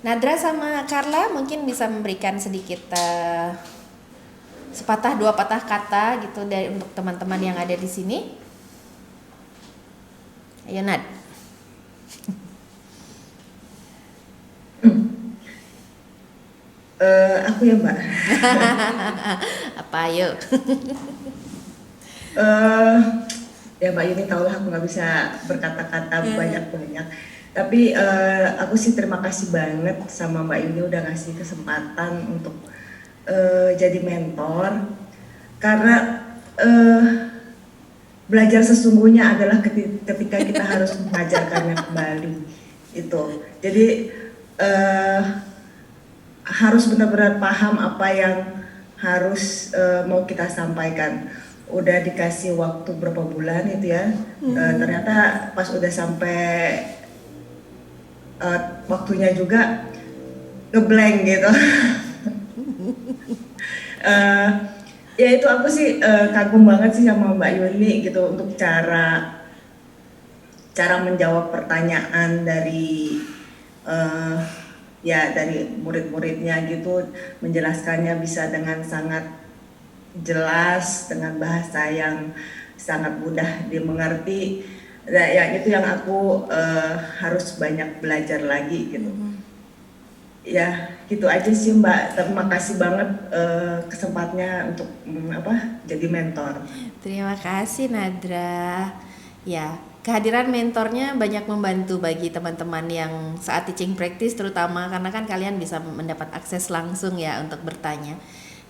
Nadra sama Carla mungkin bisa memberikan sedikit sepatah dua patah kata gitu dari untuk teman-teman yang ada di sini. Ayo Nad. Aku ya Mbak. Apa ayo? Eh, Ya Mbak Yuni tahu lah aku nggak bisa berkata-kata banyak-banyak. Tapi aku sih terima kasih banget sama Mbak Yuni udah ngasih kesempatan untuk jadi mentor. Karena belajar sesungguhnya adalah ketika kita harus mengajarkannya kembali. Itu. Jadi harus benar-benar paham apa yang harus mau kita sampaikan. Udah dikasih waktu berapa bulan itu ya, ternyata pas udah sampai waktunya juga ngeblank gitu. Ya itu aku sih kagum banget sih sama Mbak Yuni gitu untuk cara menjawab pertanyaan dari ya dari murid-muridnya gitu, menjelaskannya bisa dengan sangat jelas dengan bahasa yang sangat mudah dimengerti. Nah, ya itu yang aku harus banyak belajar lagi gitu. Ya gitu aja sih Mbak. Terima kasih banget kesempatnya untuk jadi mentor. Terima kasih Nadra. Ya, kehadiran mentornya banyak membantu bagi teman-teman yang saat teaching practice terutama karena kan kalian bisa mendapat akses langsung ya untuk bertanya.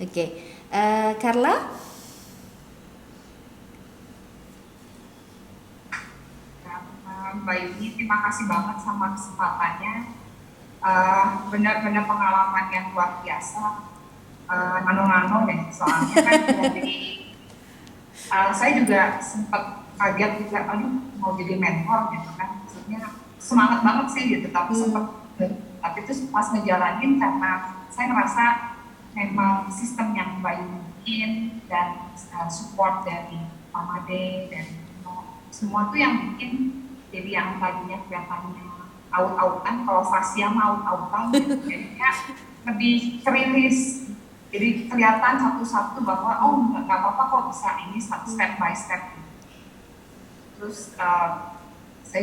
Oke. Carla? Mbak Yuni, terima kasih banget sama kesempatannya. Benar-benar pengalaman yang luar biasa. Nano-nano deh, soalnya kan dari saya juga sempat kaget juga, aduh mau jadi mentor gitu kan. Maksudnya semangat banget sih gitu, tapi itu pas ngejalanin karena saya ngerasa memang sistem yang baik mungkin dan support dari Pak Made dan semua tuh yang bikin jadi yang tadinya kelihatannya out-outan, kalau fasia mau out-outan gitu, jadinya lebih kerilis, jadi kelihatan satu-satu bahwa oh nggak apa-apa kok bisa ini step by step gitu. Terus saya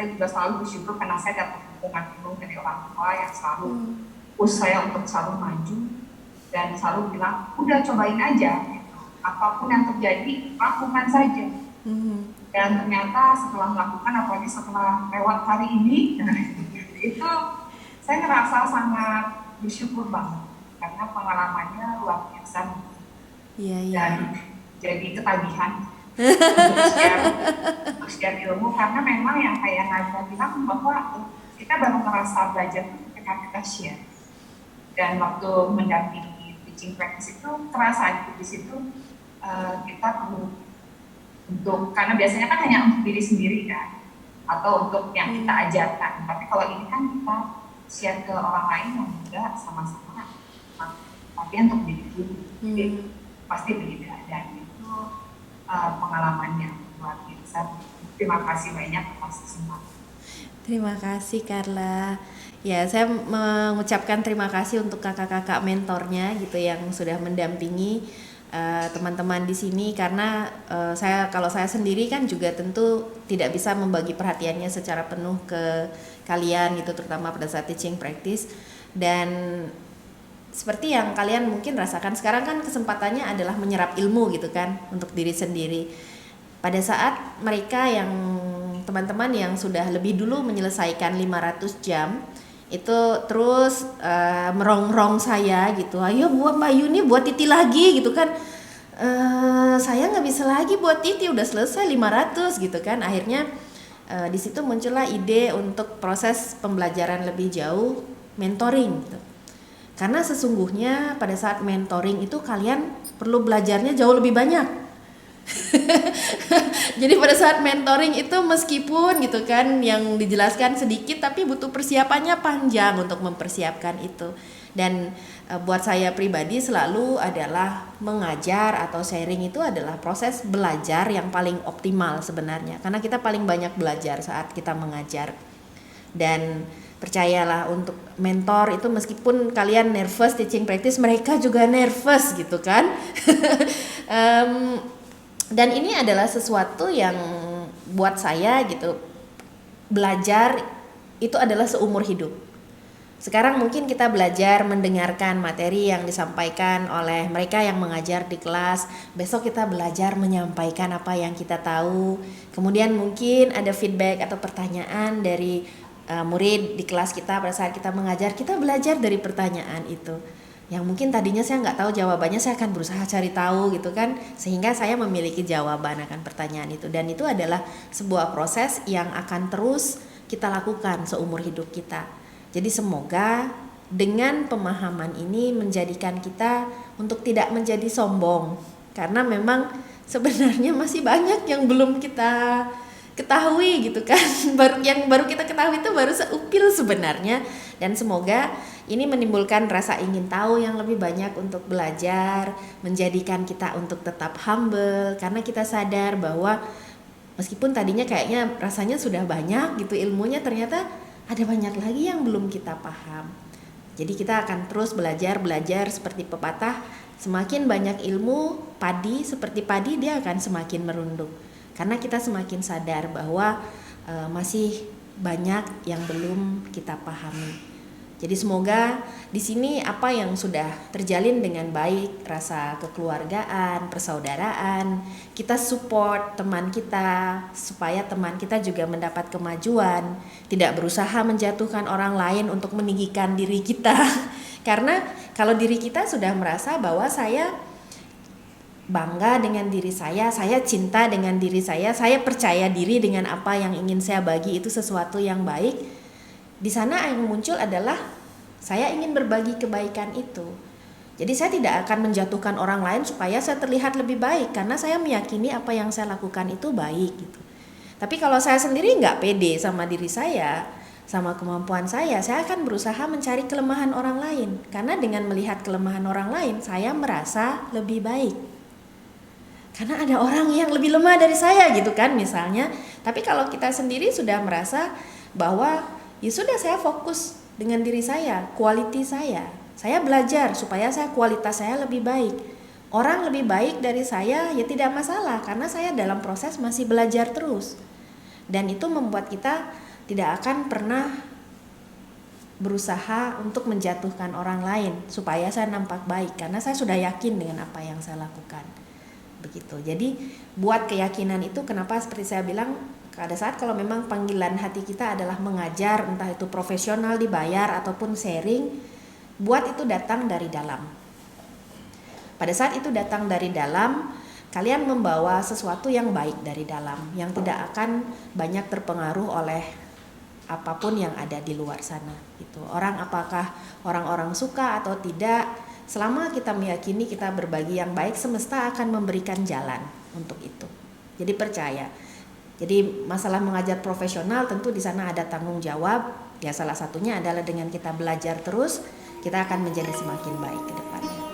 juga selalu bersyukur karena saya dapat dukungan penuh dari orang tua yang selalu push saya untuk selalu maju dan selalu bilang udah cobain aja gitu. Apapun yang terjadi lakukan saja. Dan ternyata setelah melakukan, apalagi setelah lewat hari ini itu saya ngerasa sangat bersyukur banget karena pengalamannya luar biasa. Dan jadi ketagihan untuk share ilmu karena memang yang kayak Nadia bilang bahwa kita baru merasa belajar ketika kita share. Dan waktu mendampingi teaching practice itu terasa di situ kita perlu untuk, karena biasanya kan hanya untuk diri sendiri kan atau untuk yang kita ajarkan, tapi kalau ini kan kita share ke orang lain yang juga sama-sama tapi untuk diri dulu, jadi pasti beda dan itu pengalaman yang luar biasa. Terima kasih banyak atas kesempatan. Terima kasih Carla. Ya, saya mengucapkan terima kasih untuk kakak-kakak mentornya gitu yang sudah mendampingi teman-teman di sini karena kalau saya sendiri kan juga tentu tidak bisa membagi perhatiannya secara penuh ke kalian gitu, terutama pada saat teaching practice. Dan seperti yang kalian mungkin rasakan sekarang kan kesempatannya adalah menyerap ilmu gitu kan untuk diri sendiri. Pada saat mereka yang teman-teman yang sudah lebih dulu menyelesaikan 500 jam itu terus merongrong saya gitu, ayo buat Mbak Yuni buat Titi lagi gitu kan. Saya nggak bisa lagi buat Titi, udah selesai 500 gitu kan. Akhirnya di situ muncullah ide untuk proses pembelajaran lebih jauh, mentoring gitu. Karena sesungguhnya pada saat mentoring itu kalian perlu belajarnya jauh lebih banyak. Jadi pada saat mentoring itu meskipun gitu kan yang dijelaskan sedikit tapi butuh persiapannya panjang untuk mempersiapkan itu. Dan buat saya pribadi selalu adalah mengajar atau sharing itu adalah proses belajar yang paling optimal sebenarnya, karena kita paling banyak belajar saat kita mengajar. Dan percayalah, untuk mentor itu meskipun kalian nervous teaching practice, mereka juga nervous gitu kan. Dan ini adalah sesuatu yang buat saya gitu, belajar itu adalah seumur hidup. Sekarang mungkin kita belajar mendengarkan materi yang disampaikan oleh mereka yang mengajar di kelas. Besok kita belajar menyampaikan apa yang kita tahu. Kemudian mungkin ada feedback atau pertanyaan dari murid di kelas kita pada saat kita mengajar. Kita belajar dari pertanyaan itu, yang mungkin tadinya saya nggak tahu jawabannya, saya akan berusaha cari tahu gitu kan, sehingga saya memiliki jawaban akan pertanyaan itu. Dan itu adalah sebuah proses yang akan terus kita lakukan seumur hidup kita. Jadi semoga dengan pemahaman ini menjadikan kita untuk tidak menjadi sombong, karena memang sebenarnya masih banyak yang belum kita ketahui gitu kan. Yang baru kita ketahui itu baru seupil sebenarnya. Dan semoga ini menimbulkan rasa ingin tahu yang lebih banyak untuk belajar, menjadikan kita untuk tetap humble, karena kita sadar bahwa meskipun tadinya kayaknya rasanya sudah banyak gitu ilmunya, ternyata ada banyak lagi yang belum kita paham. Jadi kita akan terus belajar seperti pepatah, semakin banyak ilmu padi, seperti padi dia akan semakin merunduk. Karena kita semakin sadar bahwa masih banyak yang belum kita pahami. Jadi semoga di sini apa yang sudah terjalin dengan baik, rasa kekeluargaan, persaudaraan, kita support teman kita supaya teman kita juga mendapat kemajuan, tidak berusaha menjatuhkan orang lain untuk meninggikan diri kita. Karena kalau diri kita sudah merasa bahwa saya bangga dengan diri saya cinta dengan diri saya percaya diri dengan apa yang ingin saya bagi itu sesuatu yang baik. Di sana yang muncul adalah saya ingin berbagi kebaikan itu. Jadi saya tidak akan menjatuhkan orang lain supaya saya terlihat lebih baik, karena saya meyakini apa yang saya lakukan itu baik gitu. Tapi kalau saya sendiri nggak pede sama diri saya, sama kemampuan saya akan berusaha mencari kelemahan orang lain. Karena dengan melihat kelemahan orang lain, saya merasa lebih baik. Karena ada orang yang lebih lemah dari saya gitu kan misalnya. Tapi kalau kita sendiri sudah merasa bahwa ya sudah, saya fokus dengan diri saya, quality saya belajar supaya kualitas saya lebih baik. Orang lebih baik dari saya ya tidak masalah, karena saya dalam proses masih belajar terus. Dan itu membuat kita tidak akan pernah berusaha untuk menjatuhkan orang lain supaya saya nampak baik, karena saya sudah yakin dengan apa yang saya lakukan. Begitu. Jadi buat keyakinan itu, kenapa seperti saya bilang, pada saat kalau memang panggilan hati kita adalah mengajar, entah itu profesional dibayar ataupun sharing, buat itu datang dari dalam. Pada saat itu datang dari dalam, kalian membawa sesuatu yang baik dari dalam, yang tidak akan banyak terpengaruh oleh apapun yang ada di luar sana. Gitu. Apakah orang-orang suka atau tidak, selama kita meyakini kita berbagi yang baik, semesta akan memberikan jalan untuk itu. Jadi percaya. Jadi masalah mengajar profesional tentu di sana ada tanggung jawab. Ya salah satunya adalah dengan kita belajar terus, kita akan menjadi semakin baik ke depannya.